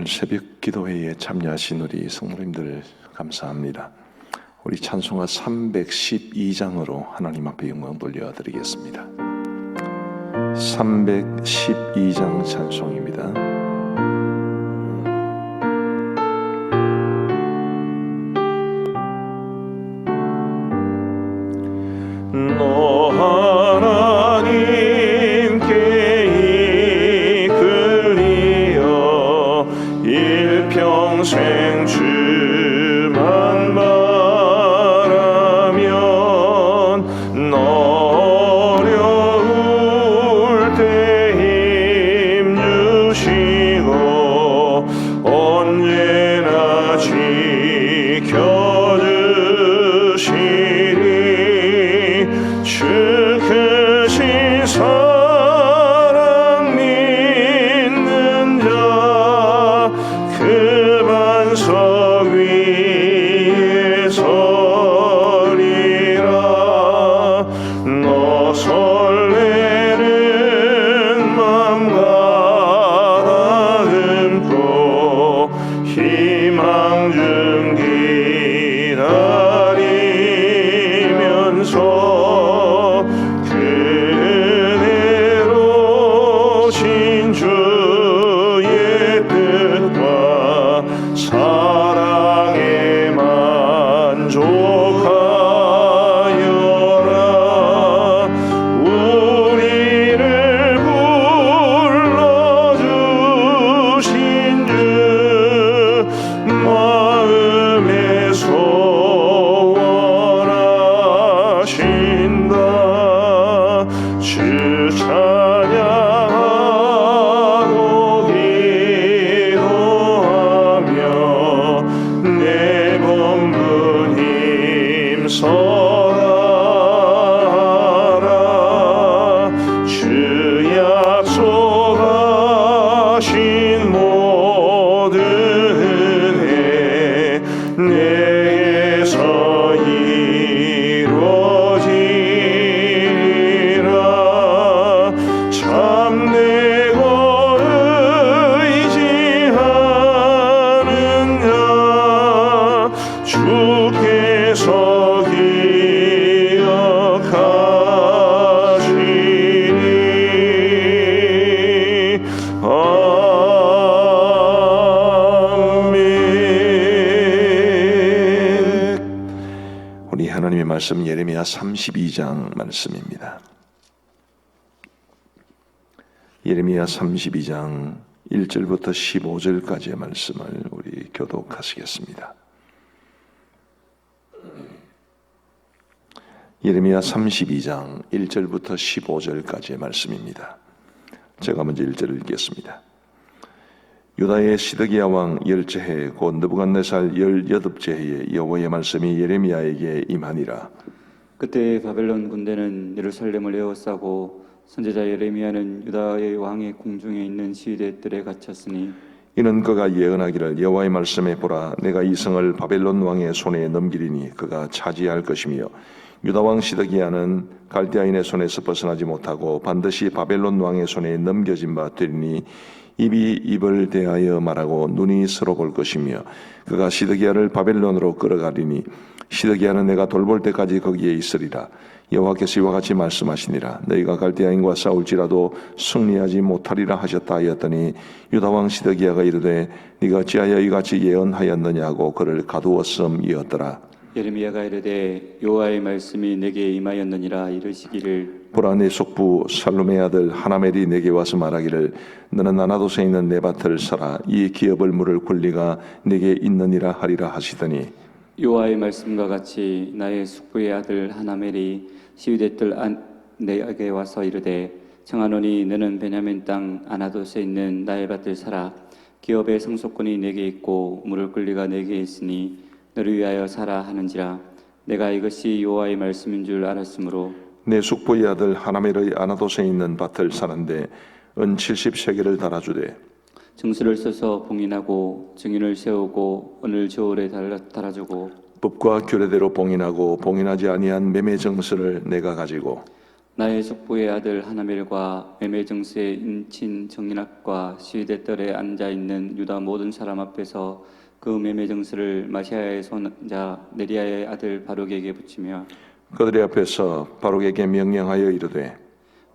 새벽 기도회에 참여하신 우리 성도님들 감사합니다. 우리 찬송가 312장으로 하나님 앞에 영광 돌려드리겠습니다. 312장 찬송입니다. 너 하나님께 이끌리어 일평생 주만 바라면 너 어려울 때 힘 주시고 언제나 지켜주시니 주 크신 사랑 믿는 자 그 반석 위에 서리라. 너 설레는 맘 가다듬고 희망 중 기다리면서 그대로 신주의 뜻과 사랑에 만족하여라. 우리를 불러주신 주 마음에 소원하신다. 주 찬양하고 기도하며 내 본분 힘써라. 주 약속하신 모든 은혜 내게서 이루어지리라. 참되고 의지하는 자 주께서 기억하시니. 아멘. 우리 하나님의 말씀 예레미야 32장 말씀입니다. 예레미야 32장 1절부터 15절까지의 말씀을 우리 교독하시겠습니다. 예레미야 32장 1절부터 15절까지의 말씀입니다. 제가 먼저 1절을 읽겠습니다. 유다의 시드기야 왕 10째 해 곧 느부갓네살 18째 해에 여호와의 말씀이 예레미야에게 임하니라. 그때 바벨론 군대는 예루살렘을 에워싸고 선지자 예레미야는 유다의 왕의 궁중에 있는 시위대 뜰에 갇혔으니 이는 그가 예언하기를 여호와의 말씀에 보라 내가 이 성을 바벨론 왕의 손에 넘기리니 그가 차지할 것이며 유다 왕 시드기야는 갈대아인의 손에서 벗어나지 못하고 반드시 바벨론 왕의 손에 넘겨진 바 되리니 입이 입을 대하여 말하고 눈이 서로 볼 것이며 그가 시드기야를 바벨론으로 끌어가리니 시드기야는 내가 돌볼 때까지 거기에 있으리라. 여호와께서 이와 같이 말씀하시니라. 너희가 갈대아인과 싸울지라도 승리하지 못하리라 하셨다 하였더니 유다 왕 시드기야가 이르되 네가 어찌하여 이같이 예언하였느냐고 그를 가두었음이었더라. 예레미야가 이르되 여호와의 말씀이 내게 임하였느니라. 이르시기를 보라 내 속부 살룸의 아들 하나멜이 내게 와서 말하기를 너는 아나돗에 있는 내 밭을 사라. 이 기업을 물을 권리가 내게 있느니라 하리라 하시더니 여호와의 말씀과 같이 나의 숙부의 아들 하나멜이 시위대 뜰 내게 와서 이르되 청하노니 너는 베냐민 땅 아나돗에 있는 나의 밭을 사라. 기업의 상속권이 내게 있고 물을 권리가 내게 있으니 너를 위하여 사라 하는지라. 내가 이것이 여호와의 말씀인 줄 알았으므로 내 숙부의 아들 하나멜의 아나돗에 있는 밭을 사는데 은 70세겔을 달아주되 증수를 써서 봉인하고 증인을 세우고 오늘 저울에 달아주고 법과 규례대로 봉인하고 봉인하지 아니한 매매 정서를 내가 가지고 나의 숙부의 아들 하나멜과 메메정스의 인친 정린학과 시위대 뜰에 앉아 있는 유다 모든 사람 앞에서 그 메메정스를 마시아의 손자 네리아의 아들 바룩에게 붙이며 그들의 앞에서 바룩에게 명령하여 이르되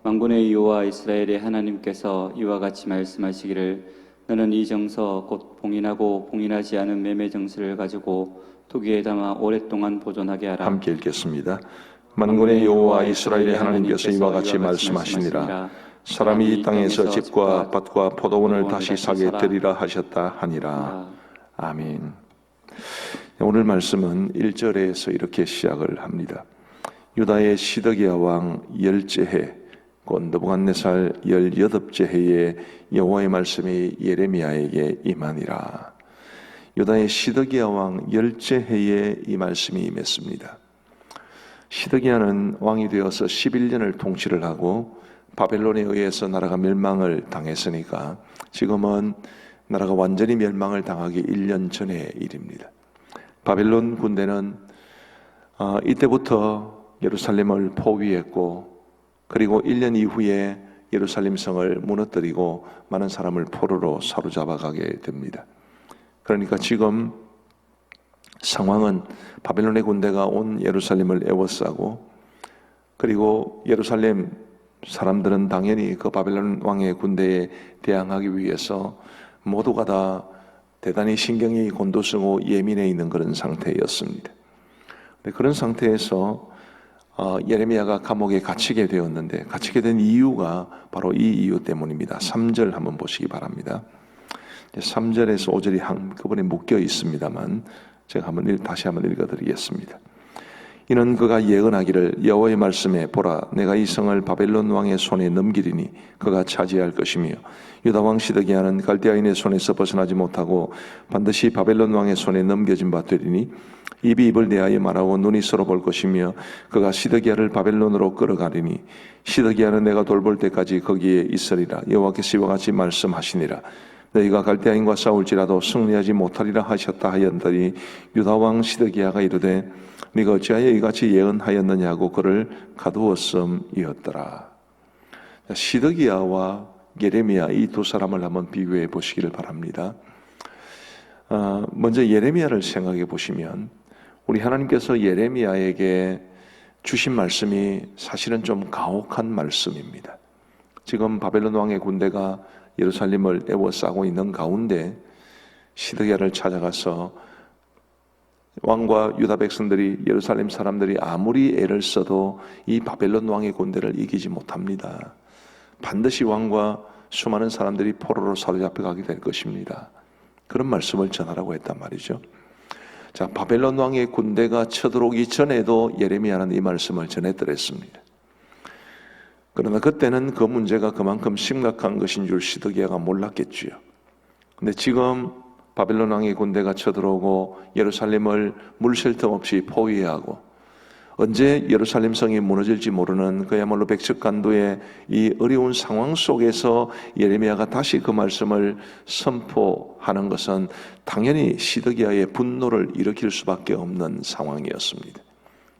만군의 여호와 이스라엘의 하나님께서 이와 같이 말씀하시기를 너는 이 정서 곧 봉인하고 봉인하지 않은 메메정스를 가지고 토기에 담아 오랫동안 보존하게 하라. 함께 읽겠습니다. 만군의 여호와 이스라엘의 하나님께서 이와 같이 말씀하시니라. 사람이 이 땅에서 집과 밭과 포도원을 다시 사게 되리라 하셨다 하니라. 아멘. 오늘 말씀은 1절에서 이렇게 시작을 합니다. 유다의 시드기야 왕 열째 해 곧 느부갓네살 18째 해에 여호와의 말씀이 예레미야에게 임하니라. 유다의 시드기야 왕 10째 해에 이 말씀이 임했습니다. 시드기야는 왕이 되어서 11년을 통치를 하고 바벨론에 의해서 나라가 멸망을 당했으니까 지금은 나라가 완전히 멸망을 당하기 1년 전의 일입니다. 바벨론 군대는 이때부터 예루살렘을 포위했고 그리고 1년 이후에 예루살렘 성을 무너뜨리고 많은 사람을 포로로 사로잡아 가게 됩니다. 그러니까 지금 상황은 바벨론의 군대가 온 예루살렘을 에워싸고 그리고 예루살렘 사람들은 당연히 그 바벨론 왕의 군대에 대항하기 위해서 모두가 다 대단히 신경이 곤두서고 예민해 있는 그런 상태였습니다. 그런 상태에서 예레미야가 감옥에 갇히게 되었는데 갇히게 된 이유가 바로 이 이유 때문입니다. 3절 한번 보시기 바랍니다. 3절에서 5절이 한꺼번에 묶여 있습니다만 제가 다시 한번 읽어드리겠습니다. 이는 그가 예언하기를 여호와의 말씀에 보라 내가 이 성을 바벨론 왕의 손에 넘기리니 그가 차지할 것이며 유다 왕 시드기야는 갈대아인의 손에서 벗어나지 못하고 반드시 바벨론 왕의 손에 넘겨진 바 되리니 입이 입을 대하여 말하고 눈이 서로 볼 것이며 그가 시드기야를 바벨론으로 끌어가리니 시드기야는 내가 돌볼 때까지 거기에 있으리라. 여호와께서 이와 같이 말씀하시니라. 너희가 갈대아인과 싸울지라도 승리하지 못하리라 하셨다 하였더니 유다 왕 시드기야가 이르되 네가 어찌하여 이같이 예언하였느냐고 그를 가두었음이었더라. 시드기야와 예레미야 이 두 사람을 한번 비교해 보시기를 바랍니다. 먼저 예레미야를 생각해 보시면 우리 하나님께서 예레미야에게 주신 말씀이 사실은 좀 가혹한 말씀입니다. 지금 바벨론 왕의 군대가 예루살렘을 에워싸고 있는 가운데 시드기야를 찾아가서 왕과 유다 백성들이 예루살렘 사람들이 아무리 애를 써도 이 바벨론 왕의 군대를 이기지 못합니다. 반드시 왕과 수많은 사람들이 포로로 사로잡혀 가게 될 것입니다. 그런 말씀을 전하라고 했단 말이죠. 자, 바벨론 왕의 군대가 쳐들어오기 전에도 예레미야는 이 말씀을 전해드렸습니다. 그러나 그때는 그 문제가 그만큼 심각한 것인 줄 시드기야가 몰랐겠지요. 근데 지금 바벨론 왕의 군대가 쳐들어오고 예루살렘을 물샐 틈 없이 포위하고 언제 예루살렘 성이 무너질지 모르는 그야말로 백척간도의 이 어려운 상황 속에서 예레미야가 다시 그 말씀을 선포하는 것은 당연히 시드기야의 분노를 일으킬 수밖에 없는 상황이었습니다.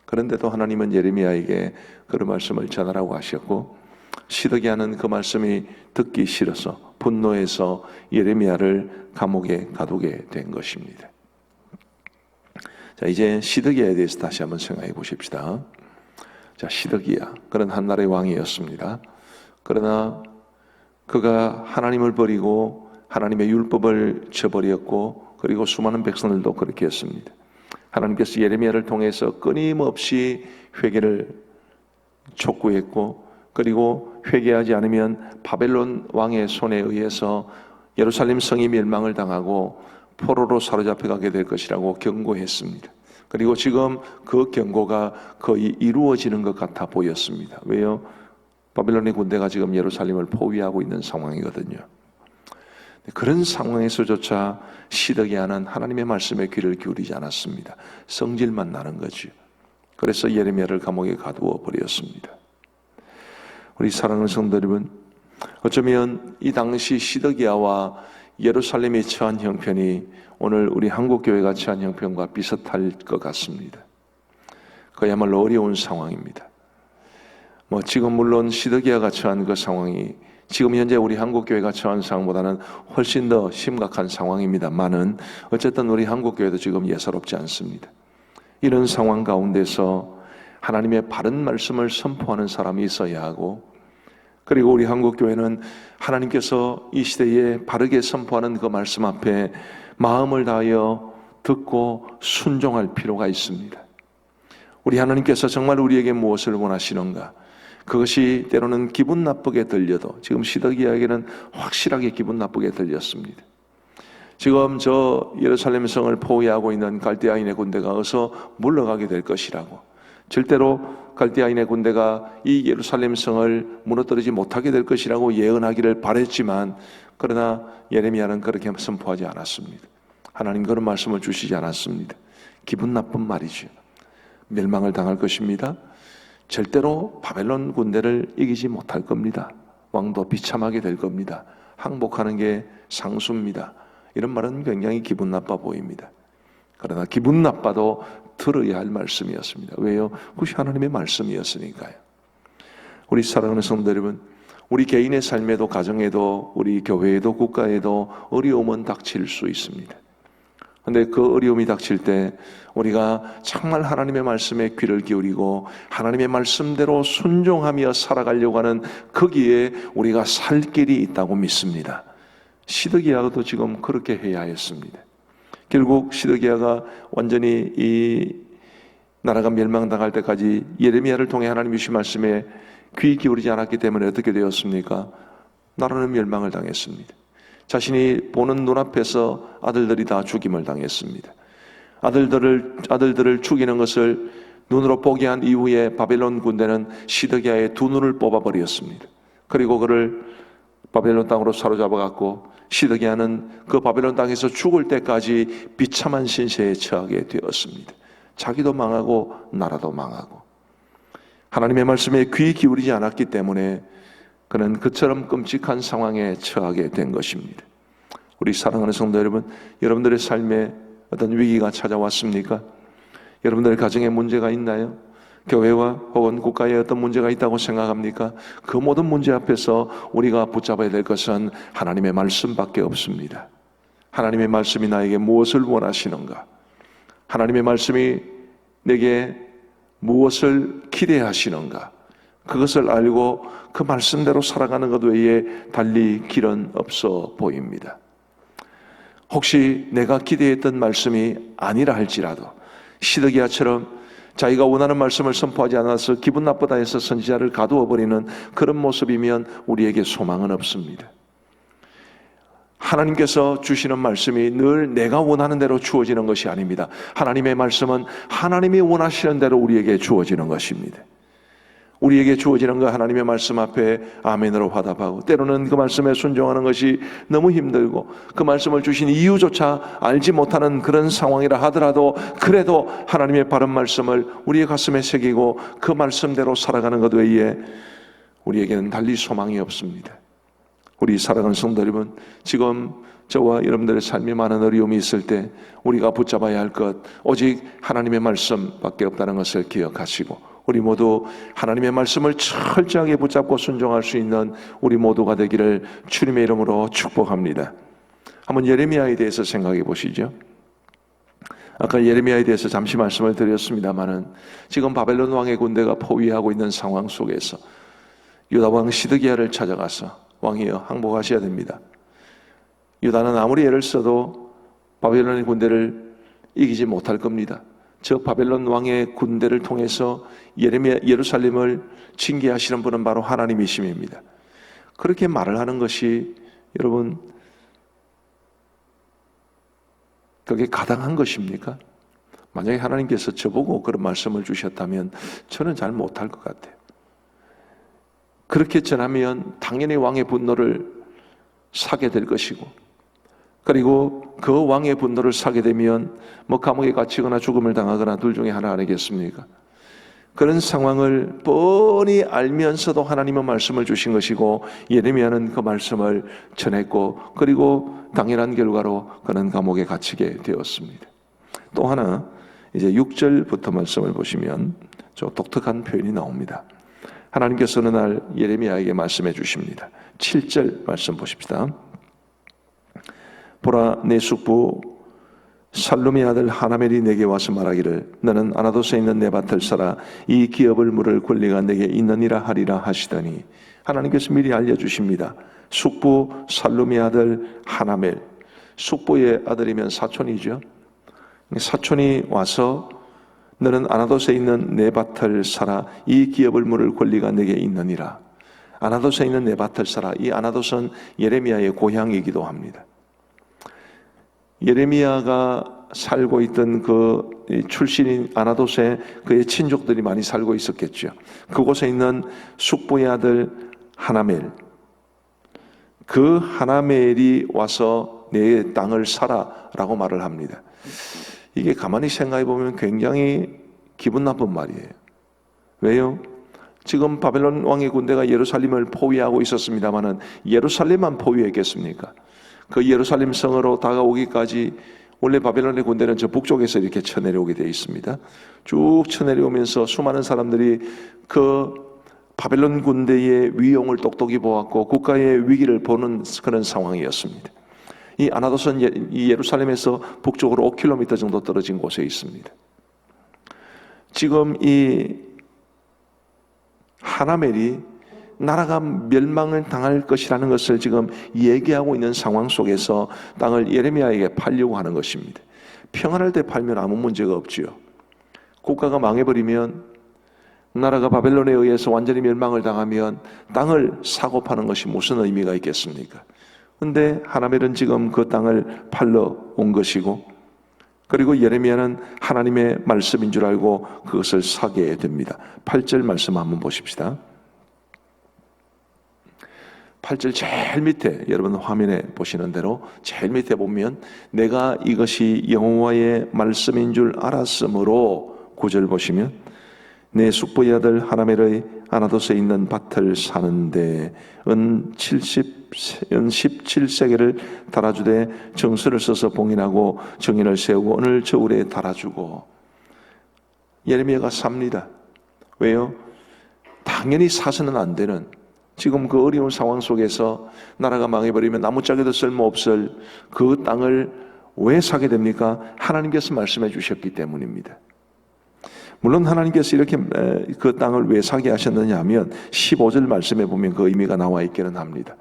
그런데도 하나님은 예레미야에게 그런 말씀을 전하라고 하셨고 시드기야는 그 말씀이 듣기 싫어서 분노해서 예레미야를 감옥에 가두게 된 것입니다. 자, 이제 시드기야에 대해서 다시 한번 생각해 보십시다. 자, 시드기야 그런 한 나라의 왕이었습니다. 그러나 그가 하나님을 버리고 하나님의 율법을 저버렸고 그리고 수많은 백성들도 그렇게 했습니다. 하나님께서 예레미야를 통해서 끊임없이 회개를 촉구했고 그리고 회개하지 않으면 바벨론 왕의 손에 의해서 예루살렘 성이 멸망을 당하고 포로로 사로잡혀가게 될 것이라고 경고했습니다. 그리고 지금 그 경고가 거의 이루어지는 것 같아 보였습니다. 왜요? 바벨론의 군대가 지금 예루살렘을 포위하고 있는 상황이거든요. 그런 상황에서조차 시드기야는 하나님의 말씀에 귀를 기울이지 않았습니다. 성질만 나는 거죠. 그래서 예레미야를 감옥에 가두어 버렸습니다. 우리 사랑하는 성도 여러분, 어쩌면 이 당시 시드기야와 예루살렘이 처한 형편이 오늘 우리 한국교회가 처한 형편과 비슷할 것 같습니다. 그야말로 어려운 상황입니다. 지금 물론 시드기야가 처한 그 상황이 지금 현재 우리 한국교회가 처한 상황보다는 훨씬 더 심각한 상황입니다만은 어쨌든 우리 한국교회도 지금 예사롭지 않습니다. 이런 상황 가운데서 하나님의 바른 말씀을 선포하는 사람이 있어야 하고, 그리고 우리 한국교회는 하나님께서 이 시대에 바르게 선포하는 그 말씀 앞에 마음을 다하여 듣고 순종할 필요가 있습니다. 우리 하나님께서 정말 우리에게 무엇을 원하시는가? 그것이 때로는 기분 나쁘게 들려도, 지금 시드기야에게는 확실하게 기분 나쁘게 들렸습니다. 지금 저 예루살렘 성을 포위하고 있는 갈대아인의 군대가 어서 물러가게 될 것이라고, 절대로 갈대아인의 군대가 이 예루살렘 성을 무너뜨리지 못하게 될 것이라고 예언하기를 바랬지만, 그러나 예레미야는 그렇게 선포하지 않았습니다. 하나님 그런 말씀을 주시지 않았습니다. 기분 나쁜 말이죠. 멸망을 당할 것입니다. 절대로 바벨론 군대를 이기지 못할 겁니다. 왕도 비참하게 될 겁니다. 항복하는 게 상수입니다. 이런 말은 굉장히 기분 나빠 보입니다. 그러나 기분 나빠도 들어야 할 말씀이었습니다. 왜요? 그것이 하나님의 말씀이었으니까요. 우리 사랑하는 성도 여러분, 우리 개인의 삶에도 가정에도 우리 교회에도 국가에도 어려움은 닥칠 수 있습니다. 그런데 그 어려움이 닥칠 때 우리가 정말 하나님의 말씀에 귀를 기울이고 하나님의 말씀대로 순종하며 살아가려고 하는 거기에 우리가 살 길이 있다고 믿습니다. 시드기야도 지금 그렇게 해야 했습니다. 결국 시드기야가 완전히 이 나라가 멸망당할 때까지 예레미야를 통해 하나님 주신 말씀에 귀 기울이지 않았기 때문에 어떻게 되었습니까? 나라는 멸망을 당했습니다. 자신이 보는 눈앞에서 아들들이 다 죽임을 당했습니다. 아들들을 죽이는 것을 눈으로 보게 한 이후에 바벨론 군대는 시드기야의 두 눈을 뽑아버렸습니다. 그리고 그를 바벨론 땅으로 사로잡아갔고, 시드기야는 그 바벨론 땅에서 죽을 때까지 비참한 신세에 처하게 되었습니다. 자기도 망하고 나라도 망하고, 하나님의 말씀에 귀 기울이지 않았기 때문에 그는 그처럼 끔찍한 상황에 처하게 된 것입니다. 우리 사랑하는 성도 여러분, 여러분들의 삶에 어떤 위기가 찾아왔습니까? 여러분들의 가정에 문제가 있나요? 교회와 혹은 국가에 어떤 문제가 있다고 생각합니까? 그 모든 문제 앞에서 우리가 붙잡아야 될 것은 하나님의 말씀밖에 없습니다. 하나님의 말씀이 나에게 무엇을 원하시는가? 하나님의 말씀이 내게 무엇을 기대하시는가? 그것을 알고 그 말씀대로 살아가는 것 외에 달리 길은 없어 보입니다. 혹시 내가 기대했던 말씀이 아니라 할지라도 시드기야처럼 자기가 원하는 말씀을 선포하지 않아서 기분 나쁘다 해서 선지자를 가두어 버리는 그런 모습이면 우리에게 소망은 없습니다. 하나님께서 주시는 말씀이 늘 내가 원하는 대로 주어지는 것이 아닙니다. 하나님의 말씀은 하나님이 원하시는 대로 우리에게 주어지는 것입니다. 우리에게 주어지는 그 하나님의 말씀 앞에 아멘으로 화답하고, 때로는 그 말씀에 순종하는 것이 너무 힘들고 그 말씀을 주신 이유조차 알지 못하는 그런 상황이라 하더라도, 그래도 하나님의 바른 말씀을 우리의 가슴에 새기고 그 말씀대로 살아가는 것 외에 우리에게는 달리 소망이 없습니다. 우리 사랑하는 성도 여러분, 지금 저와 여러분들의 삶에 많은 어려움이 있을 때 우리가 붙잡아야 할 것 오직 하나님의 말씀밖에 없다는 것을 기억하시고, 우리 모두 하나님의 말씀을 철저하게 붙잡고 순종할 수 있는 우리 모두가 되기를 주님의 이름으로 축복합니다. 한번 예레미야에 대해서 생각해 보시죠. 아까 예레미야에 대해서 잠시 말씀을 드렸습니다마는 지금 바벨론 왕의 군대가 포위하고 있는 상황 속에서 유다 왕 시드기야를 찾아가서, 왕이여 항복하셔야 됩니다. 유다는 아무리 애를 써도 바벨론의 군대를 이기지 못할 겁니다. 저 바벨론 왕의 군대를 통해서 예루살렘을 징계하시는 분은 바로 하나님이심입니다. 그렇게 말을 하는 것이 여러분, 그게 가당한 것입니까? 만약에 하나님께서 저보고 그런 말씀을 주셨다면 저는 잘 못할 것 같아요. 그렇게 전하면 당연히 왕의 분노를 사게 될 것이고, 그리고 그 왕의 분노를 사게 되면 감옥에 갇히거나 죽음을 당하거나 둘 중에 하나 아니겠습니까? 그런 상황을 뻔히 알면서도 하나님은 말씀을 주신 것이고, 예레미야는 그 말씀을 전했고, 그리고 당연한 결과로 그는 감옥에 갇히게 되었습니다. 또 하나, 이제 6절부터 말씀을 보시면 저 독특한 표현이 나옵니다. 하나님께서 어느 날 예레미야에게 말씀해 주십니다. 7절 말씀 보십시다. 보라, 내 숙부 살룸의 아들 하나멜이 내게 와서 말하기를 너는 아나도스에 있는 내 밭을 사라 이 기업을 물을 권리가 내게 있느니라 하리라 하시더니, 하나님께서 미리 알려주십니다. 숙부 살룸의 아들 하나멜, 숙부의 아들이면 사촌이죠. 사촌이 와서 너는 아나도스에 있는 내 밭을 사라 이 기업을 물을 권리가 내게 있느니라. 아나도스에 있는 내 밭을 사라. 이 아나도스는 예레미야의 고향이기도 합니다. 예레미야가 살고 있던 그 출신인 아나도스에 그의 친족들이 많이 살고 있었겠죠. 그곳에 있는 숙부의 아들 하나멜, 그 하나멜이 와서 내 땅을 사라라고 말을 합니다. 이게 가만히 생각해 보면 굉장히 기분 나쁜 말이에요. 왜요? 지금 바벨론 왕의 군대가 예루살렘을 포위하고 있었습니다마는 예루살렘만 포위했겠습니까? 그 예루살렘 성으로 다가오기까지 원래 바벨론의 군대는 저 북쪽에서 이렇게 쳐내려오게 되어 있습니다. 쭉 쳐내려오면서 수많은 사람들이 그 바벨론 군대의 위용을 똑똑히 보았고 국가의 위기를 보는 그런 상황이었습니다. 이 아나도스는 이 예루살렘에서 북쪽으로 5km 정도 떨어진 곳에 있습니다. 지금 이 하나멜이 나라가 멸망을 당할 것이라는 것을 지금 얘기하고 있는 상황 속에서 땅을 예레미야에게 팔려고 하는 것입니다. 평안할 때 팔면 아무 문제가 없지요. 국가가 망해버리면, 나라가 바벨론에 의해서 완전히 멸망을 당하면 땅을 사고 파는 것이 무슨 의미가 있겠습니까? 근데 하나멜은 지금 그 땅을 팔러 온 것이고, 그리고 예레미야는 하나님의 말씀인 줄 알고 그것을 사게 됩니다. 8절 말씀 한번 보십시다. 8절 제일 밑에, 여러분 화면에 보시는 대로 제일 밑에 보면 내가 이것이 여호와의 말씀인 줄 알았으므로, 9절 보시면 내 숙부의 아들 하나멜의 아나도스에 있는 밭을 사는데 은 17세겔을 달아주되 정수를 써서 봉인하고 정인을 세우고 오늘 저울에 달아주고. 예레미야가 삽니다. 왜요? 당연히 사서는 안 되는, 지금 그 어려운 상황 속에서 나라가 망해버리면 나무짝에도 쓸모없을 그 땅을 왜 사게 됩니까? 하나님께서 말씀해 주셨기 때문입니다. 물론 하나님께서 이렇게 그 땅을 왜 사게 하셨느냐 하면 15절 말씀에 보면 그 의미가 나와 있기는 합니다.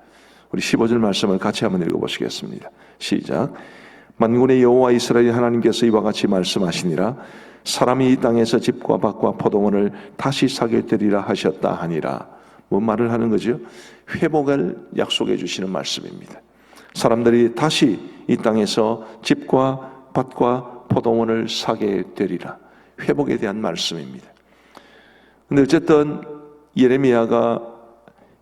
우리 15절 말씀을 같이 한번 읽어보시겠습니다. 시작. 만군의 여호와 이스라엘 하나님께서 이와 같이 말씀하시니라. 사람이 이 땅에서 집과 밭과 포도원을 다시 사게 되리라 하셨다 하니라. 뭔 말을 하는 거죠? 회복을 약속해 주시는 말씀입니다. 사람들이 다시 이 땅에서 집과 밭과 포도원을 사게 되리라. 회복에 대한 말씀입니다. 근데 어쨌든 예레미야가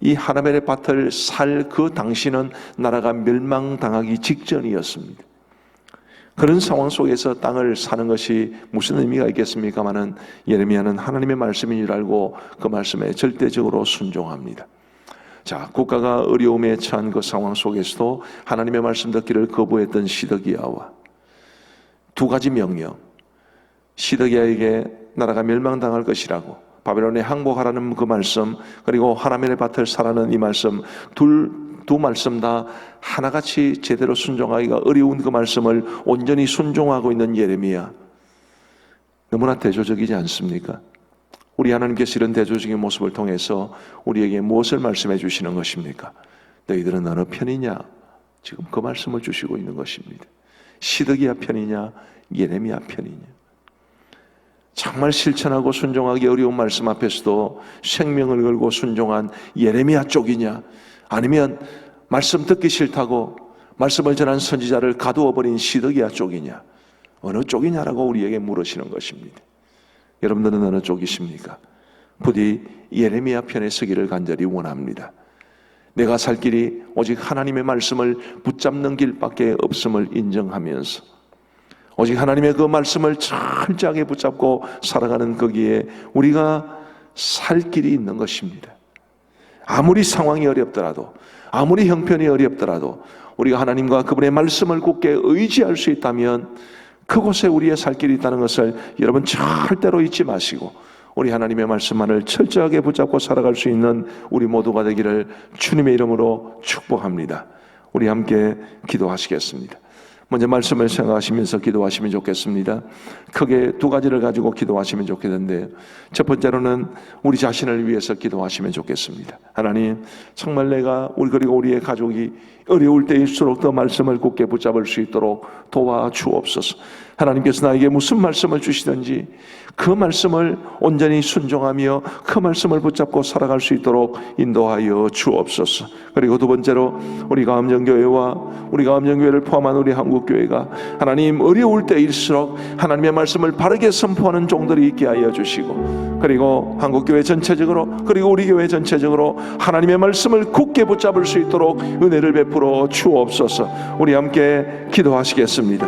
이 하나멜의 밭을 살 그 당시는 나라가 멸망당하기 직전이었습니다. 그런 상황 속에서 땅을 사는 것이 무슨 의미가 있겠습니까마는 예레미야는 하나님의 말씀인 줄 알고 그 말씀에 절대적으로 순종합니다. 자, 국가가 어려움에 처한 그 상황 속에서도 하나님의 말씀 듣기를 거부했던 시드기야와 두 가지 명령, 시드기야에게 나라가 멸망당할 것이라고 바벨론에 항복하라는 그 말씀, 그리고 하나멜의 밭을 사라는 이 말씀, 두 말씀 다 하나같이 제대로 순종하기가 어려운 그 말씀을 온전히 순종하고 있는 예레미야, 너무나 대조적이지 않습니까? 우리 하나님께서 이런 대조적인 모습을 통해서 우리에게 무엇을 말씀해 주시는 것입니까? 너희들은 어느 편이냐? 지금 그 말씀을 주시고 있는 것입니다. 시드기야 편이냐? 예레미야 편이냐? 정말 실천하고 순종하기 어려운 말씀 앞에서도 생명을 걸고 순종한 예레미야 쪽이냐, 아니면 말씀 듣기 싫다고 말씀을 전한 선지자를 가두어버린 시드기야 쪽이냐, 어느 쪽이냐라고 우리에게 물으시는 것입니다. 여러분들은 어느 쪽이십니까? 부디 예레미야 편에 서기를 간절히 원합니다. 내가 살 길이 오직 하나님의 말씀을 붙잡는 길밖에 없음을 인정하면서 오직 하나님의 그 말씀을 철저하게 붙잡고 살아가는 거기에 우리가 살 길이 있는 것입니다. 아무리 상황이 어렵더라도, 아무리 형편이 어렵더라도 우리가 하나님과 그분의 말씀을 굳게 의지할 수 있다면 그곳에 우리의 살 길이 있다는 것을 여러분 절대로 잊지 마시고 우리 하나님의 말씀만을 철저하게 붙잡고 살아갈 수 있는 우리 모두가 되기를 주님의 이름으로 축복합니다. 우리 함께 기도하시겠습니다. 먼저 말씀을 생각하시면서 기도하시면 좋겠습니다. 크게 두 가지를 가지고 기도하시면 좋겠는데요. 첫 번째로는 우리 자신을 위해서 기도하시면 좋겠습니다. 하나님, 정말 내가 그리고 우리의 가족이 어려울 때일수록 더 말씀을 굳게 붙잡을 수 있도록 도와주옵소서. 하나님께서 나에게 무슨 말씀을 주시든지 그 말씀을 온전히 순종하며 그 말씀을 붙잡고 살아갈 수 있도록 인도하여 주옵소서. 그리고 두 번째로 우리 가음정교회와 우리 가음정교회를 포함한 우리 한국교회가 하나님 어려울 때일수록 하나님의 말씀을 바르게 선포하는 종들이 있게 하여 주시고, 그리고 한국교회 전체적으로 그리고 우리 교회 전체적으로 하나님의 말씀을 굳게 붙잡을 수 있도록 은혜를 베풀어 주옵소서. 우리 함께 기도하시겠습니다.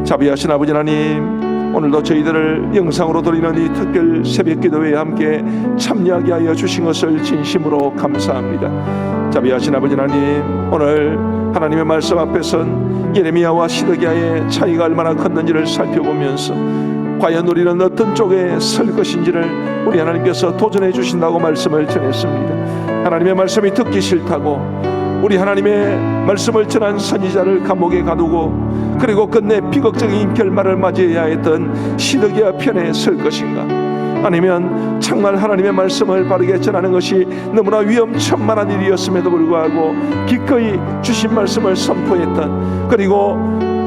자비하신 아버지 하나님, 오늘도 저희들을 영상으로 드리는 이 특별 새벽 기도회에 함께 참여하게 하여 주신 것을 진심으로 감사합니다. 자비하신 아버지 하나님, 오늘 하나님의 말씀 앞에선 예레미야와 시드기야의 차이가 얼마나 컸는지를 살펴보면서 과연 우리는 어떤 쪽에 설 것인지를 우리 하나님께서 도전해 주신다고 말씀을 전했습니다. 하나님의 말씀이 듣기 싫다고 우리 하나님의 말씀을 전한 선지자를 감옥에 가두고 그리고 끝내 비극적인 결말을 맞이해야 했던 시드기야 편에 설 것인가, 아니면 정말 하나님의 말씀을 바르게 전하는 것이 너무나 위험천만한 일이었음에도 불구하고 기꺼이 주신 말씀을 선포했던, 그리고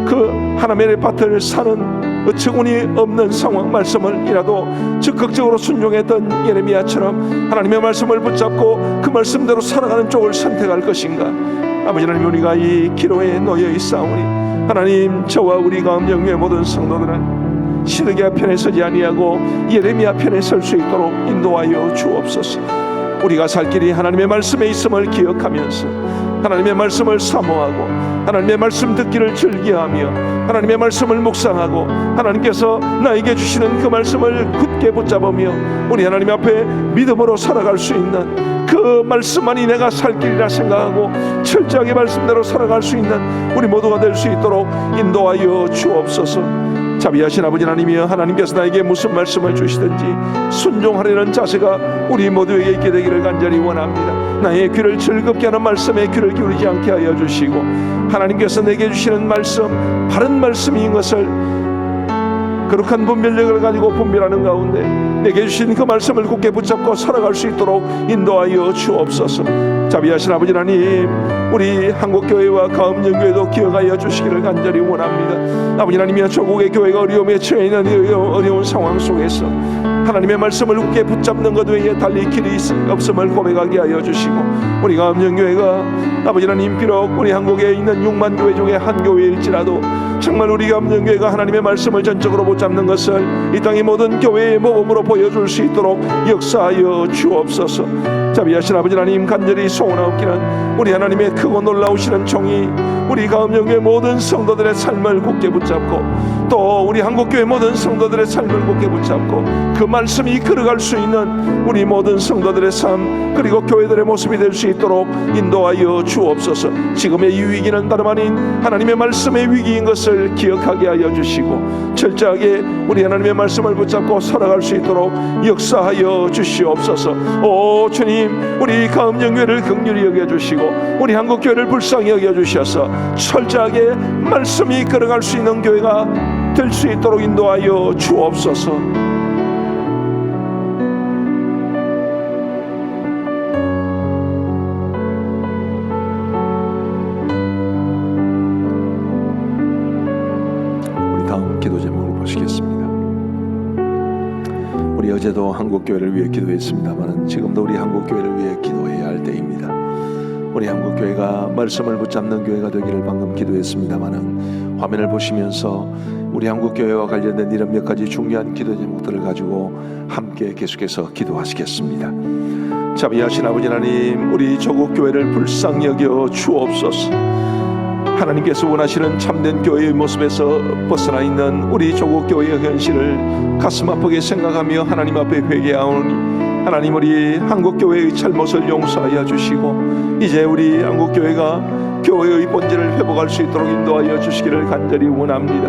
그 하나님의 밭을 사는 어처구니 없는 상황 말씀을이라도 적극적으로 순종했던 예레미야처럼 하나님의 말씀을 붙잡고 그 말씀대로 살아가는 쪽을 선택할 것인가. 아버지 하나님, 우리가 이 기로에 놓여 있사오니 하나님, 저와 우리 가음정교회 모든 성도들은 시드기야 편에 서지 아니하고 예레미야 편에 설 수 있도록 인도하여 주옵소서. 우리가 살 길이 하나님의 말씀에 있음을 기억하면서 하나님의 말씀을 사모하고 하나님의 말씀 듣기를 즐겨하며 하나님의 말씀을 묵상하고 하나님께서 나에게 주시는 그 말씀을 굳게 붙잡으며 우리 하나님 앞에 믿음으로 살아갈 수 있는 그 말씀만이 내가 살 길이라 생각하고 철저하게 말씀대로 살아갈 수 있는 우리 모두가 될 수 있도록 인도하여 주옵소서. 자비하신 아버지 하나님이여, 하나님께서 나에게 무슨 말씀을 주시든지 순종하려는 자세가 우리 모두에게 있게 되기를 간절히 원합니다. 나의 귀를 즐겁게 하는 말씀에 귀를 기울이지 않게 하여 주시고, 하나님께서 내게 주시는 말씀 바른 말씀인 것을 거룩한 분별력을 가지고 분별하는 가운데 내게 주신 그 말씀을 굳게 붙잡고 살아갈 수 있도록 인도하여 주옵소서. 자비하신 아버지 하나님, 우리 한국교회와 가음정교회도 기억하여 주시기를 간절히 원합니다. 아버지 하나님이여, 조국의 교회가 어려움에 처해 있는 어려운 상황 속에서 하나님의 말씀을 굳게 붙잡는 것 외에 달리 길이 없음을 고백하게 하여 주시고, 우리 가음정교회가 아버지 하나님, 비록 우리 한국에 있는 6만 교회 중에 한 교회일지라도 정말 우리 가음정교회가 하나님의 말씀을 전적으로 붙잡는 것을 이 땅의 모든 교회의 모범으로 보여줄 수 있도록 역사하여 주옵소서. 자비하신 아버지 하나님, 간절히 소원하옵기는 우리 하나님의 크고 놀라우시는 종이 우리 가음정교회 모든 성도들의 삶을 굳게 붙잡고 또 우리 한국교회 모든 성도들의 삶을 굳게 붙잡고 그 말씀이 걸어갈 수 있는 우리 모든 성도들의 삶 그리고 교회들의 모습이 될 수 있도록 인도하여 주옵소서. 지금의 이 위기는 다름 아닌 하나님의 말씀의 위기인 것을 기억하게 하여 주시고 철저하게 우리 하나님의 말씀을 붙잡고 살아갈 수 있도록 역사하여 주시옵소서. 오 주님, 우리 가음정교회를 긍휼히 여겨주시고 우리 한국교회를 불쌍히 여겨주셔서 철저하게 말씀이 걸어갈 수 있는 교회가 될 수 있도록 인도하여 주옵소서. 우리 다음 기도 제목을 보시겠습니다. 우리 어제도 한국교회를 위해 기도했습니다만 지금도 우리 한국교회를 위해 기도해야 할 때입니다. 우리 한국교회가 말씀을 붙잡는 교회가 되기를 방금 기도했습니다만 화면을 보시면서 우리 한국교회와 관련된 이런 몇 가지 중요한 기도 제목들을 가지고 함께 계속해서 기도하시겠습니다. 자비하신 아버지 하나님, 우리 조국교회를 불쌍히 여겨 주옵소서. 하나님께서 원하시는 참된 교회의 모습에서 벗어나 있는 우리 조국교회의 현실을 가슴 아프게 생각하며 하나님 앞에 회개하오니 하나님 우리 한국교회의 잘못을 용서하여 주시고 이제 우리 한국교회가 교회의 본질을 회복할 수 있도록 인도하여 주시기를 간절히 원합니다.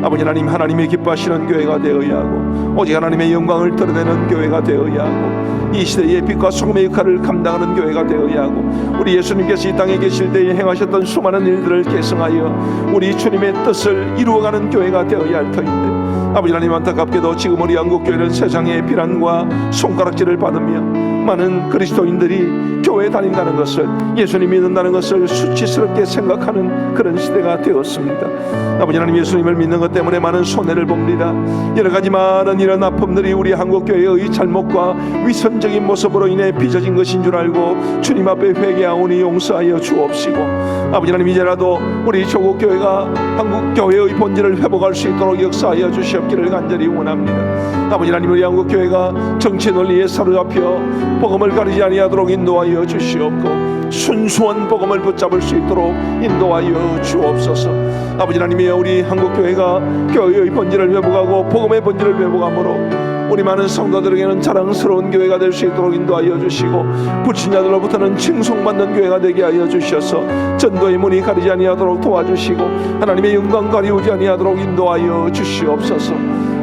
아버지 하나님, 하나님의 기뻐하시는 교회가 되어야 하고 오직 하나님의 영광을 드러내는 교회가 되어야 하고 이 시대의 빛과 소금의 역할을 감당하는 교회가 되어야 하고 우리 예수님께서 이 땅에 계실 때에 행하셨던 수많은 일들을 계승하여 우리 주님의 뜻을 이루어가는 교회가 되어야 할 터인데 아버지 하나님, 안타깝게도 지금 우리 한국교회는 세상의 비난과 손가락질을 받으며 많은 그리스도인들이 교회에 다닌다는 것을, 예수님 믿는다는 것을 수치스럽게 생각하는 그런 시대가 되었습니다. 아버지 하나님, 예수님을 믿는 것 때문에 많은 손해를 봅니다. 여러 가지 많은 이런 아픔들이 우리 한국교회의 잘못과 위선적인 모습으로 인해 빚어진 것인 줄 알고 주님 앞에 회개하오니 용서하여 주옵시고 아버지 하나님, 이제라도 우리 조국교회가 한국교회의 본질을 회복할 수 있도록 역사하여 주시옵기를 간절히 원합니다. 아버지 하나님, 우리 한국교회가 정치 논리에 사로잡혀 복음을 가리지 아니하도록 인도하여 주시옵고 순수한 복음을 붙잡을 수 있도록 인도하여 주옵소서. 아버지 하나님이여, 우리 한국교회가 교회의 본질을 회복하고 복음의 본질을 회복함으로 우리 많은 성도들에게는 자랑스러운 교회가 될 수 있도록 인도하여 주시고 불신자들로부터는 칭송받는 교회가 되게 하여 주셔서 전도의 문이 가리지 아니하도록 도와주시고 하나님의 영광 가리우지 아니하도록 인도하여 주시옵소서.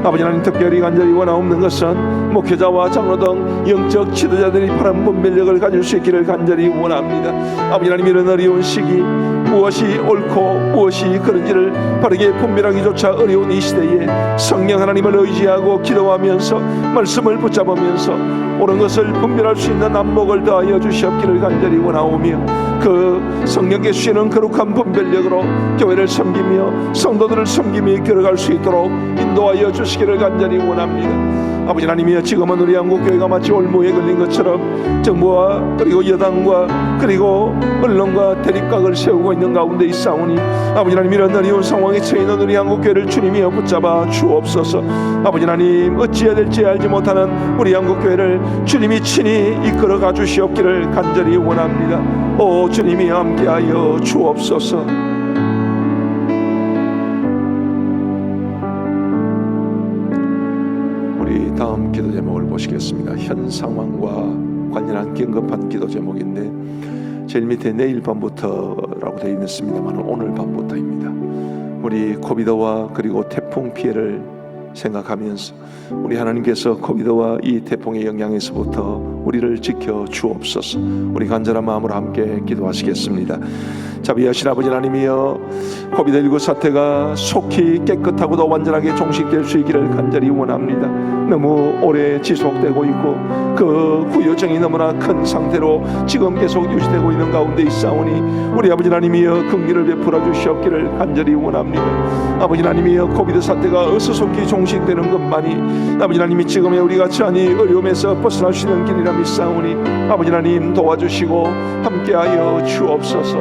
아버지 하나님, 특별히 간절히 원하옵는 것은 목회자와 장로 등 영적 지도자들이 바른 분별력을 가질 수 있기를 간절히 원합니다. 아버지 하나님, 이런 어려운 시기 무엇이 옳고 무엇이 그런지를 바르게 분별하기조차 어려운 이 시대에 성령 하나님을 의지하고 기도하면서 말씀을 붙잡으면서 옳은 것을 분별할 수 있는 안목을 더하여 주시옵기를 간절히 원하오며 그 성령께 주시는 거룩한 분별력으로 교회를 섬기며 성도들을 섬기며 걸어갈 수 있도록 인도하여 주시기를 간절히 원합니다. 아버지 하나님이여, 지금은 우리 한국교회가 마치 올무에 걸린 것처럼 정부와 그리고 여당과 그리고 언론과 대립각을 세우고 있는 가운데 있사오니 아버지 하나님, 이런 어려운 상황에 처해 있는 우리 한국교회를 주님이여 붙잡아 주옵소서. 아버지 하나님, 어찌해야 될지 알지 못하는 우리 한국교회를 주님이 친히 이끌어가 주시옵기를 간절히 원합니다. 오 주님이 함께하여 주옵소서. 우리 다음 기도 제목을 보시겠습니다. 현 상황과 관련한 긴급한 기도 제목인데 제일 밑에 내일 밤부터라고 되어 있습니다만 오늘 밤부터입니다. 우리 코비드와 그리고 태풍 피해를 생각하면서 우리 하나님께서 코비드와 이 태풍의 영향에서부터 우리를 지켜 주옵소서. 우리 간절한 마음으로 함께 기도하시겠습니다. 자비하신 아버지 하나님이여, 코비드19 사태가 속히 깨끗하고도 완전하게 종식될 수 있기를 간절히 원합니다. 너무 오래 지속되고 있고 그 후유증이 너무나 큰 상태로 지금 계속 유지되고 있는 가운데 있사오니 우리 아버지 하나님이여, 긍휼을 베풀어 주시옵기를 간절히 원합니다. 아버지 하나님이여, 코비드 사태가 어수속히 종식되는 것만이 아버지 하나님이 지금의 우리 같이 하니 어려움에서 벗어날 수 있는 길이라 믿사오니 아버지 하나님 도와주시고 함께하여 주옵소서.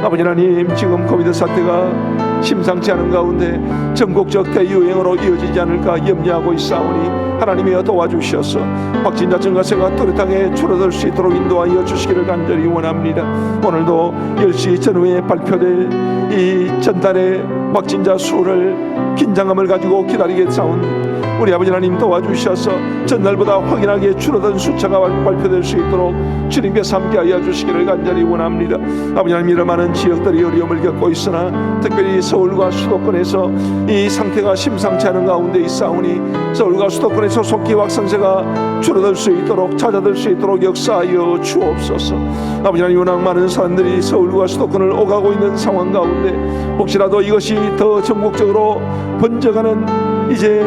아버지 하나님, 지금 코비드 사태가 심상치 않은 가운데 전국적 대유행으로 이어지지 않을까 염려하고 있사오니 하나님이여 도와주셔서 확진자 증가세가 뚜렷하게 줄어들 수 있도록 인도하여 주시기를 간절히 원합니다. 오늘도 10시 전후에 발표될 이 전달의 확진자 수를 긴장감을 가지고 기다리게 싸운 우리 아버지 하나님 도와주셔서 전날보다 확연하게 줄어든 숫자가 발표될 수 있도록 주님께서 함께하여 주시기를 간절히 원합니다. 아버지 하나님, 이런 많은 지역들이 어려움을 겪고 있으나 특별히 서울과 수도권에서 이 상태가 심상치 않은 가운데 있사오니 서울과 수도권에서 속히 확산세가 줄어들 수 있도록 찾아들 수 있도록 역사하여 주옵소서. 아버지 하나님, 워낙 많은 사람들이 서울과 수도권을 오가고 있는 상황 가운데 혹시라도 이것이 더 전국적으로 번져가는 이제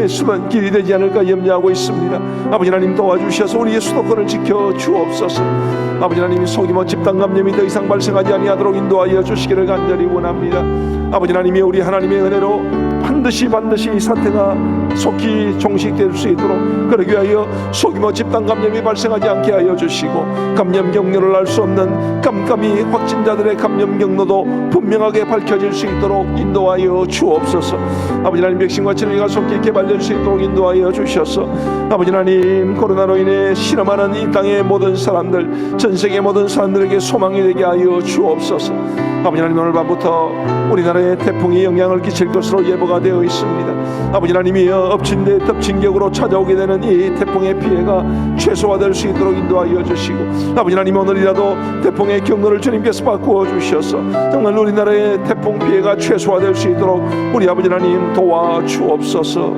수단 길이 되지 않을까 염려하고 있습니다. 아버지 하나님 도와주셔서 우리의 수도권을 지켜 주옵소서. 아버지 하나님, 소규모 집단 감염이 더 이상 발생하지 아니하도록 인도하여 주시기를 간절히 원합니다. 아버지 하나님이 우리 하나님의 은혜로 반드시 이 사태가 속히 종식될 수 있도록 그러기 위하여 소규모 집단 감염이 발생하지 않게 하여 주시고 감염 경로를 알 수 없는 깜깜이 확진자들의 감염 경로도 분명하게 밝혀질 수 있도록 인도하여 주옵소서. 아버지 하나님, 백신과 치료가 속히 개발될 수 있도록 인도하여 주셔서 아버지 하나님, 코로나로 인해 실험하는 이 땅의 모든 사람들, 전 세계 모든 사람들에게 소망이 되게 하여 주옵소서. 아버지 하나님, 오늘 밤부터 우리나라에 태풍이 영향을 끼칠 것으로 예보가 되어 있습니다. 아버지 하나님이여 엎친 데 덮친 격으로 찾아오게 되는 이 태풍의 피해가 최소화될 수 있도록 인도하여 주시고, 아버지 하나님 오늘이라도 태풍의 경로를 주님께서 바꾸어 주셔서 정말 우리나라의 태풍 피해가 최소화될 수 있도록 우리 아버지 하나님 도와주옵소서.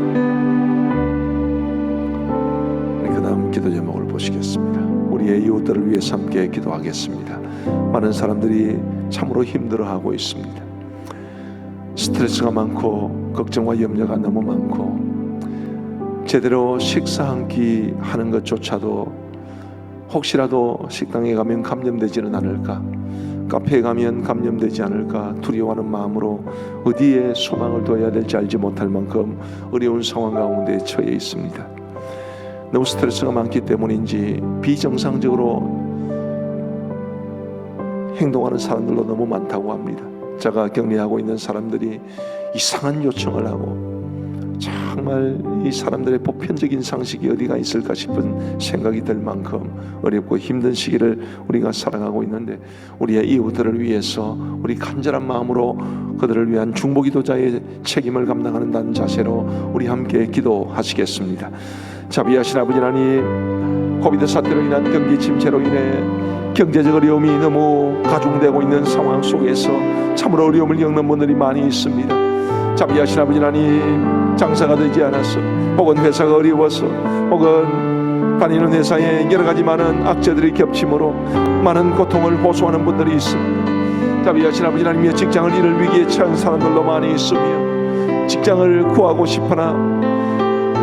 그 다음 기도 제목을 보시겠습니다. 우리의 이웃들을 위해서 함께 기도하겠습니다. 많은 사람들이 참으로 힘들어하고 있습니다. 스트레스가 많고 걱정과 염려가 너무 많고 제대로 식사 한 끼 하는 것조차도 혹시라도 식당에 가면 감염되지는 않을까, 카페에 가면 감염되지 않을까 두려워하는 마음으로 어디에 소망을 둬야 될지 알지 못할 만큼 어려운 상황 가운데 처해 있습니다. 너무 스트레스가 많기 때문인지 비정상적으로 행동하는 사람들도 너무 많다고 합니다. 제가 격리하고 있는 사람들이 이상한 요청을 하고 정말 이 사람들의 보편적인 상식이 어디가 있을까 싶은 생각이 들 만큼 어렵고 힘든 시기를 우리가 살아가고 있는데, 우리의 이웃들을 위해서 우리 간절한 마음으로 그들을 위한 중보기도자의 책임을 감당하는 자세로 우리 함께 기도하시겠습니다. 자비하신 아버지 하나님, 코비드 사태로 인한 경기 침체로 인해 경제적 어려움이 너무 가중되고 있는 상황 속에서 참으로 어려움을 겪는 분들이 많이 있습니다. 자비하신 아버지 하나님, 장사가 되지 않아서 혹은 회사가 어려워서 혹은 다니는 회사에 여러 가지 많은 악재들이 겹침으로 많은 고통을 호소하는 분들이 있습니다. 자비하신 아버지 하나님, 직장을 잃을 위기에 처한 사람들도 많이 있으며 직장을 구하고 싶으나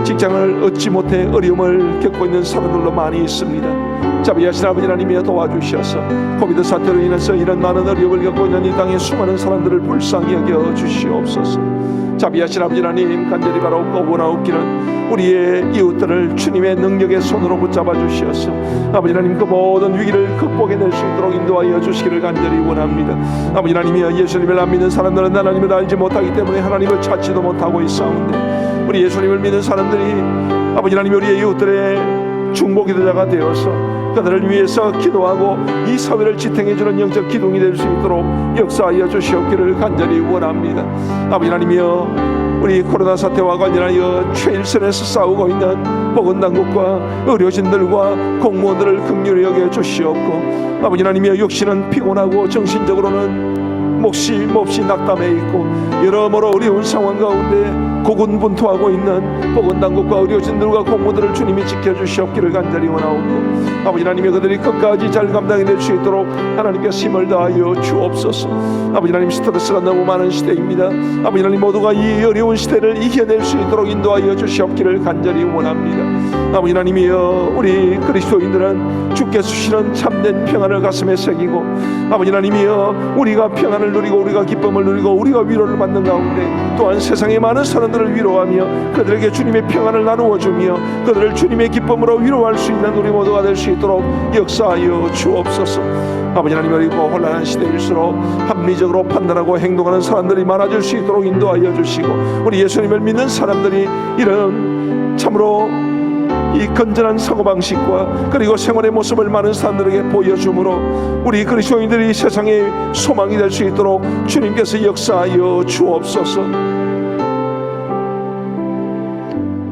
직장을 얻지 못해 어려움을 겪고 있는 사람들도 많이 있습니다. 자비하신 아버지 하나님이 도와주셔서 코비드 사태로 인해서 이런 많은 어려움을 겪고 있는 이 땅의 수많은 사람들을 불쌍히 여겨 주시옵소서. 자비하신 아버지 하나님, 간절히 바라옵고 원하옵기는 우리의 이웃들을 주님의 능력의 손으로 붙잡아 주시어서 아버지 하나님 그 모든 위기를 극복해낼 수 있도록 인도하여 주시기를 간절히 원합니다. 아버지 하나님이여, 예수님을 안 믿는 사람들은 하나님을 알지 못하기 때문에 하나님을 찾지도 못하고 있사온데, 우리 예수님을 믿는 사람들이 아버지 하나님 우리의 이웃들의 중보기도자가 되어서 그들을 위해서 기도하고 이 사회를 지탱해주는 영적 기둥이 될 수 있도록 역사하여 주시옵기를 간절히 원합니다. 아버지 하나님이여, 우리 코로나 사태와 관련하여 최일선에서 싸우고 있는 보건당국과 의료진들과 공무원들을 긍휼히 여겨 주시옵고, 아버지 하나님이여, 육신은 피곤하고 정신적으로는 몫이 몹시 낙담해 있고 여러모로 어려운 상황 가운데 고군분투하고 있는 보건당국과 의료진들과 공무원들을 주님이 지켜주시옵기를 간절히 원하옵고, 아버지 하나님이 그들이 끝까지 잘 감당해낼 수 있도록 하나님께서 힘을 다하여 주옵소서. 아버지 하나님, 스트레스가 너무 많은 시대입니다. 아버지 하나님, 모두가 이 어려운 시대를 이겨낼 수 있도록 인도하여 주시옵기를 간절히 원합니다. 아버지 하나님이여, 우리 그리스도인들은 주께서 주시는 참된 평안을 가슴에 새기고, 아버지 하나님이여, 우리가 평안을 누리고 우리가 기쁨을 누리고 우리가 위로를 받는 가운데 또한 세상의 많은 사람들을 위로하며 그들에게 주님의 평안을 나누어 주며 그들을 주님의 기쁨으로 위로할 수 있는 우리 모두가 될 수 있도록 역사하여 주옵소서. 아버지 하나님, 그리고 혼란한 시대일수록 합리적으로 판단하고 행동하는 사람들이 많아질 수 있도록 인도하여 주시고, 우리 예수님을 믿는 사람들이 이런 참으로 이 건전한 사고방식과 그리고 생활의 모습을 많은 사람들에게 보여주므로 우리 그리스도인들이 세상의 소망이 될 수 있도록 주님께서 역사하여 주옵소서.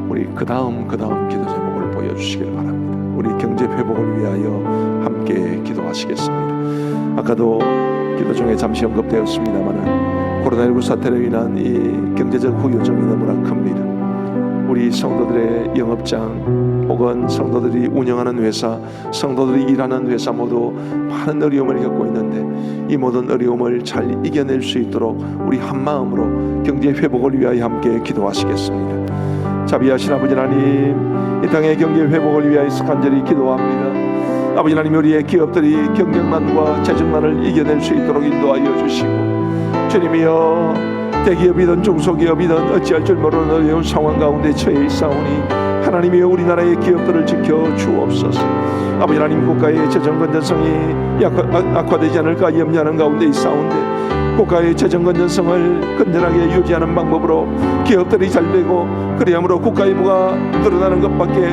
우리 그 다음 기도 제목을 보여주시길 바랍니다. 우리 경제 회복을 위하여 함께 기도하시겠습니다. 아까도 기도 중에 잠시 언급되었습니다마는 코로나19 사태로 인한 이 경제적 후유증이 너무나 큽니다. 우리 성도들의 영업장 혹은 성도들이 운영하는 회사, 성도들이 일하는 회사 모두 많은 어려움을 겪고 있는데 이 모든 어려움을 잘 이겨낼 수 있도록 우리 한마음으로 경제 회복을 위하여 함께 기도하시겠습니다. 자비하신 아버지 하나님, 이 땅의 경제 회복을 위하여서 간절히 기도합니다. 아버지 하나님, 우리의 기업들이 경영난과 재정난을 이겨낼 수 있도록 인도하여 주시고, 주님이여, 대기업이든 중소기업이든 어찌할 줄 모르는 어려운 상황 가운데 처해 있사오니 하나님이여, 우리나라의 기업들을 지켜 주옵소서. 아버지 하나님, 국가의 재정 건전성이 악화되지 않을까 염려하는 가운데 있사온데 국가의 재정 건전성을 건전하게 유지하는 방법으로 기업들이 잘 되고 그리함으로 국가 의무가 늘어나는 것밖에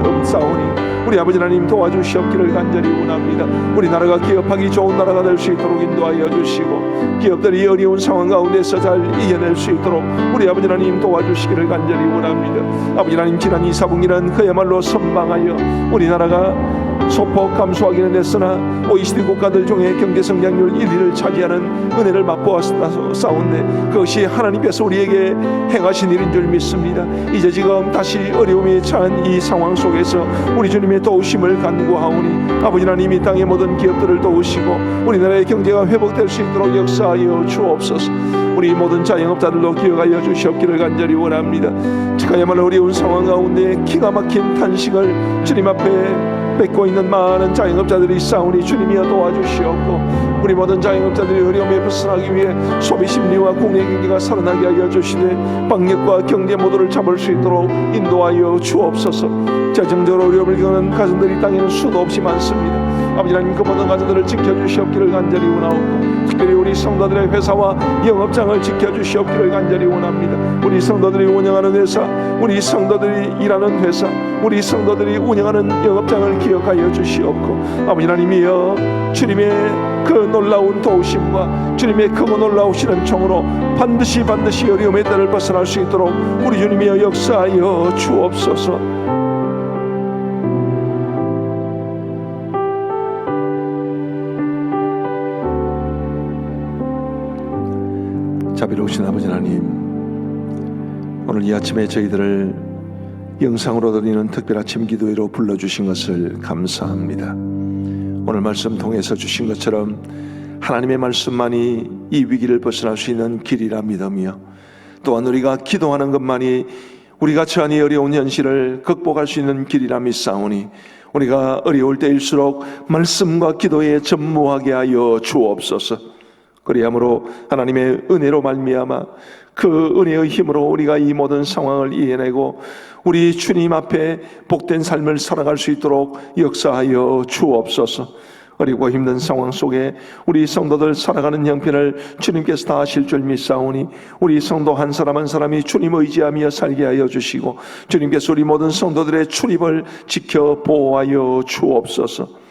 없사오니 우리 아버지 하나님 도와주시옵기를 간절히 원합니다. 우리나라가 기업하기 좋은 나라가 될 수 있도록 인도하여 주시고 기업들이 어려운 상황 가운데서 잘 이겨낼 수 있도록 우리 아버지 하나님 도와주시기를 간절히 원합니다. 아버지 하나님 지난 이사분기는 그야말로 선방하여 우리나라가 소폭 감소하기는 했으나 OECD 국가들 중에 경제성장률 1위를 차지하는 은혜를 맛보았사온데 그것이 하나님께서 우리에게 행하신 일인 줄 믿습니다. 이제 지금 다시 어려움에 처한 이 상황 속에서 우리 주님의 도우심을 간구하오니 아버지 하나님 이 땅의 모든 기업들을 도우시고 우리나라의 경제가 회복될 수 있도록 역사하여 주옵소서. 우리 모든 자영업자들도 기억하여 주시옵기를 간절히 원합니다. 그야말로 어려운 상황 가운데 기가 막힌 탄식을 주님 앞에 뺏고 있는 많은 자영업자들이 있사오니 주님이여 도와주시옵고 우리 모든 자영업자들이 어려움에 벗어나기 위해 소비심리와 국내 경제가 살아나게 하여 주시되 방역과 경제 모두를 잡을 수 있도록 인도하여 주옵소서. 재정적으로 어려움을 겪는 가정들이 땅에는 수도 없이 많습니다. 아버지 하나님 그 모든 가정들을 지켜주시옵기를 간절히 원하옵고 특별히 우리 성도들의 회사와 영업장을 지켜주시옵기를 간절히 원합니다. 우리 성도들이 운영하는 회사, 우리 성도들이 일하는 회사, 우리 성도들이 운영하는 영업장을 기억하여 주시옵고 아버지 하나님이여 주님의 그 놀라운 도우심과 주님의 크고 놀라우시는 총으로 반드시 어려움의 때를 벗어날 수 있도록 우리 주님이여 역사하여 주옵소서. 자비로우신 아버지 하나님, 오늘 이 아침에 저희들을 영상으로 드리는 특별 아침 기도회로 불러주신 것을 감사합니다. 오늘 말씀 통해서 주신 것처럼 하나님의 말씀만이 이 위기를 벗어날 수 있는 길이라 믿으며 또한 우리가 기도하는 것만이 우리가 처한 이 어려운 현실을 극복할 수 있는 길이라 믿사오니 우리가 어려울 때일수록 말씀과 기도에 전무하게 하여 주옵소서. 그리함으로 하나님의 은혜로 말미암아 그 은혜의 힘으로 우리가 이 모든 상황을 이겨내고 우리 주님 앞에 복된 삶을 살아갈 수 있도록 역사하여 주옵소서. 어리고 힘든 상황 속에 우리 성도들 살아가는 형편을 주님께서 다 아실 줄 믿사오니 우리 성도 한 사람 한 사람이 주님 의지하며 살게 하여 주시고 주님께서 우리 모든 성도들의 출입을 지켜 보호하여 주옵소서.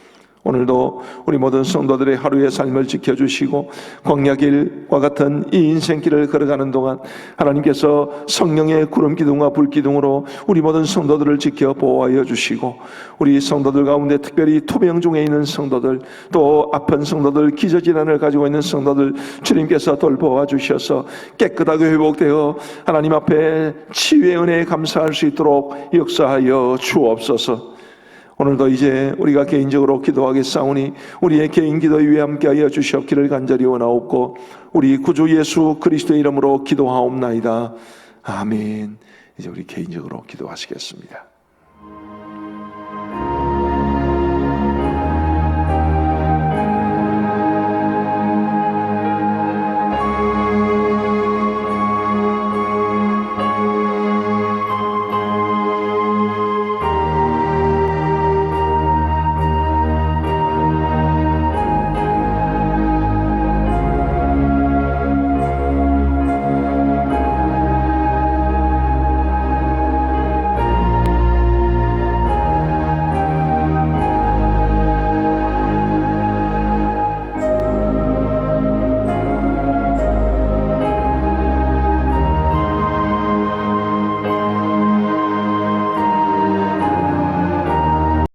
오늘도 우리 모든 성도들의 하루의 삶을 지켜주시고 광야길과 같은 이 인생길을 걸어가는 동안 하나님께서 성령의 구름 기둥과 불 기둥으로 우리 모든 성도들을 지켜 보호하여 주시고 우리 성도들 가운데 특별히 투병 중에 있는 성도들 또 아픈 성도들 기저질환을 가지고 있는 성도들 주님께서 돌보아 주셔서 깨끗하게 회복되어 하나님 앞에 치유의 은혜에 감사할 수 있도록 역사하여 주옵소서. 오늘도 이제 우리가 개인적으로 기도하겠사오니 우리의 개인 기도에 위해 함께하여 주시옵기를 간절히 원하옵고 우리 구주 예수 그리스도의 이름으로 기도하옵나이다. 아멘. 이제 우리 개인적으로 기도하시겠습니다.